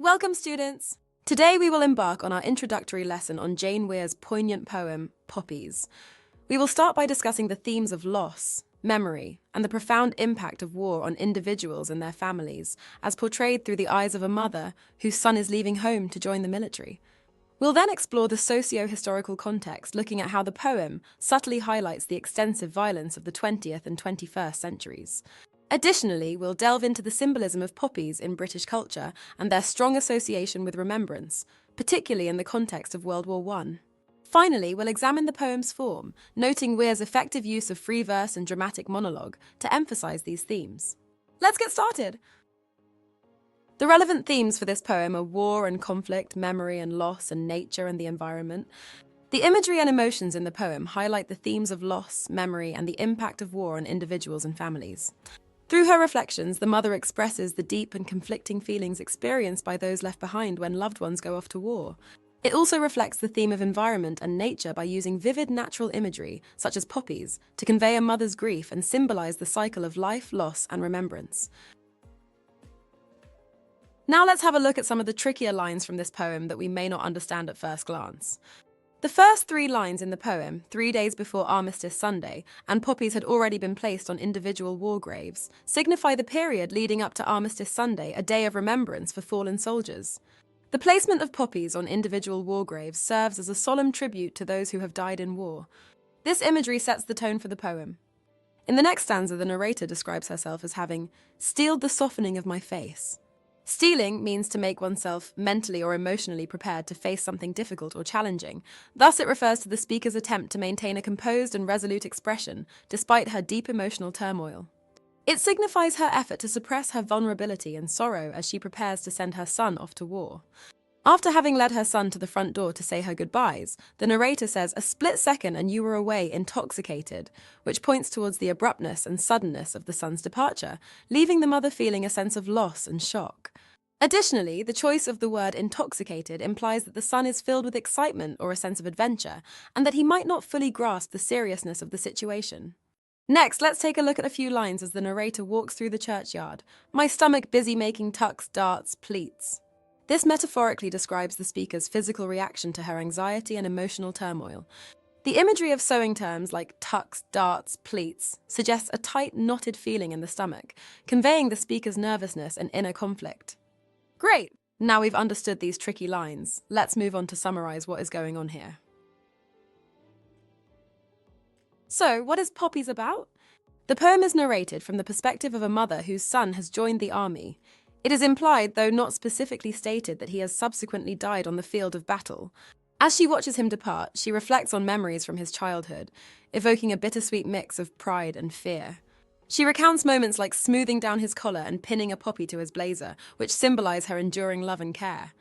Welcome, students! Today we will embark on our introductory lesson on Jane Weir's poignant poem, Poppies. We will start by discussing the themes of loss, memory, and the profound impact of war on individuals and their families, as portrayed through the eyes of a mother whose son is leaving home to join the military. We'll then explore the socio-historical context, looking at how the poem subtly highlights the extensive violence of the 20th and 21st centuries. Additionally, we'll delve into the symbolism of poppies in British culture and their strong association with remembrance, particularly in the context of World War I. Finally, we'll examine the poem's form, noting Weir's effective use of free verse and dramatic monologue to emphasise these themes. Let's get started! The relevant themes for this poem are war and conflict, memory and loss, and nature and the environment. The imagery and emotions in the poem highlight the themes of loss, memory, and the impact of war on individuals and families. Through her reflections, the mother expresses the deep and conflicting feelings experienced by those left behind when loved ones go off to war. It also reflects the theme of environment and nature by using vivid natural imagery, such as poppies, to convey a mother's grief and symbolize the cycle of life, loss, and remembrance. Now let's have a look at some of the trickier lines from this poem that we may not understand at first glance. The first 3 lines in the poem, 3 days before Armistice Sunday, and poppies had already been placed on individual war graves, signify the period leading up to Armistice Sunday, a day of remembrance for fallen soldiers. The placement of poppies on individual war graves serves as a solemn tribute to those who have died in war. This imagery sets the tone for the poem. In the next stanza, the narrator describes herself as having steeled the softening of my face. Steeling means to make oneself mentally or emotionally prepared to face something difficult or challenging. Thus, it refers to the speaker's attempt to maintain a composed and resolute expression despite her deep emotional turmoil. It signifies her effort to suppress her vulnerability and sorrow as she prepares to send her son off to war. After having led her son to the front door to say her goodbyes, the narrator says, "A split second and you were away, intoxicated," which points towards the abruptness and suddenness of the son's departure, leaving the mother feeling a sense of loss and shock. Additionally, the choice of the word intoxicated implies that the son is filled with excitement or a sense of adventure, and that he might not fully grasp the seriousness of the situation. Next, let's take a look at a few lines as the narrator walks through the churchyard. My stomach busy making tucks, darts, pleats. This metaphorically describes the speaker's physical reaction to her anxiety and emotional turmoil. The imagery of sewing terms like tucks, darts, pleats suggests a tight, knotted feeling in the stomach, conveying the speaker's nervousness and inner conflict. Great! Now we've understood these tricky lines, let's move on to summarize what is going on here. So, what is Poppies about? The poem is narrated from the perspective of a mother whose son has joined the army. It is implied, though not specifically stated, that he has subsequently died on the field of battle. As she watches him depart, she reflects on memories from his childhood, evoking a bittersweet mix of pride and fear. She recounts moments like smoothing down his collar and pinning a poppy to his blazer, which symbolize her enduring love and care.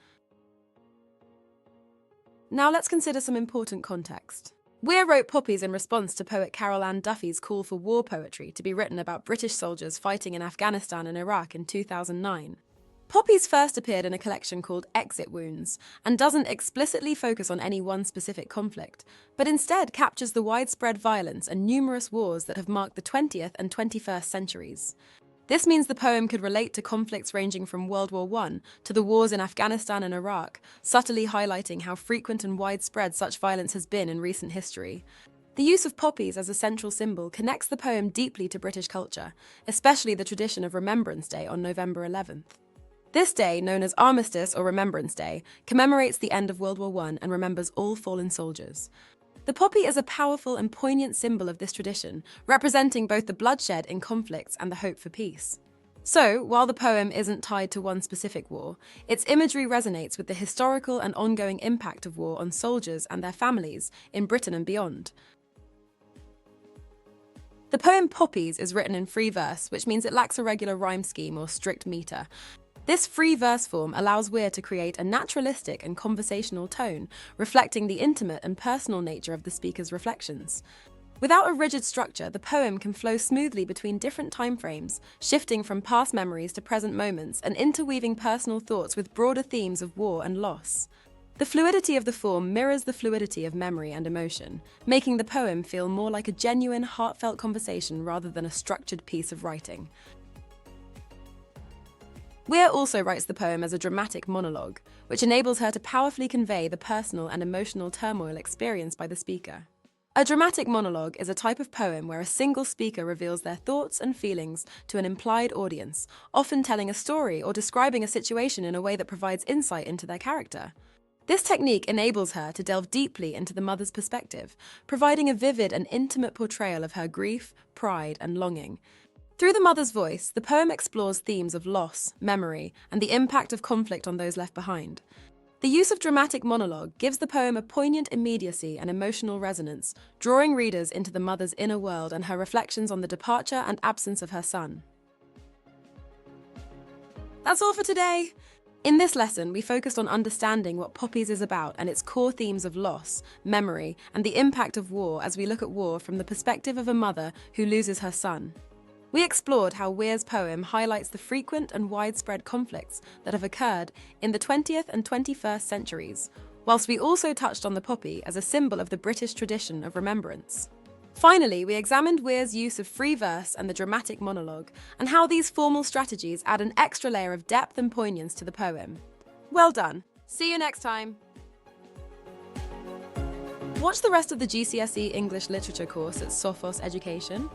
Now let's consider some important context. Weir wrote Poppies in response to poet Carol Ann Duffy's call for war poetry to be written about British soldiers fighting in Afghanistan and Iraq in 2009. Poppies first appeared in a collection called Exit Wounds and doesn't explicitly focus on any one specific conflict, but instead captures the widespread violence and numerous wars that have marked the 20th and 21st centuries. This means the poem could relate to conflicts ranging from World War I to the wars in Afghanistan and Iraq, subtly highlighting how frequent and widespread such violence has been in recent history. The use of poppies as a central symbol connects the poem deeply to British culture, especially the tradition of Remembrance Day on November 11th. This day, known as Armistice or Remembrance Day, commemorates the end of World War I and remembers all fallen soldiers. The poppy is a powerful and poignant symbol of this tradition, representing both the bloodshed in conflicts and the hope for peace. So, while the poem isn't tied to one specific war, its imagery resonates with the historical and ongoing impact of war on soldiers and their families in Britain and beyond. The poem Poppies is written in free verse, which means it lacks a regular rhyme scheme or strict meter. This free verse form allows Weir to create a naturalistic and conversational tone, reflecting the intimate and personal nature of the speaker's reflections. Without a rigid structure, the poem can flow smoothly between different timeframes, shifting from past memories to present moments and interweaving personal thoughts with broader themes of war and loss. The fluidity of the form mirrors the fluidity of memory and emotion, making the poem feel more like a genuine, heartfelt conversation rather than a structured piece of writing. Weir also writes the poem as a dramatic monologue, which enables her to powerfully convey the personal and emotional turmoil experienced by the speaker. A dramatic monologue is a type of poem where a single speaker reveals their thoughts and feelings to an implied audience, often telling a story or describing a situation in a way that provides insight into their character. This technique enables her to delve deeply into the mother's perspective, providing a vivid and intimate portrayal of her grief, pride, and longing. Through the mother's voice, the poem explores themes of loss, memory, and the impact of conflict on those left behind. The use of dramatic monologue gives the poem a poignant immediacy and emotional resonance, drawing readers into the mother's inner world and her reflections on the departure and absence of her son. That's all for today! In this lesson, we focused on understanding what Poppies is about and its core themes of loss, memory, and the impact of war as we look at war from the perspective of a mother who loses her son. We explored how Weir's poem highlights the frequent and widespread conflicts that have occurred in the 20th and 21st centuries, whilst we also touched on the poppy as a symbol of the British tradition of remembrance. Finally, we examined Weir's use of free verse and the dramatic monologue, and how these formal strategies add an extra layer of depth and poignance to the poem. Well done! See you next time! Watch the rest of the GCSE English Literature course at Sophos Education.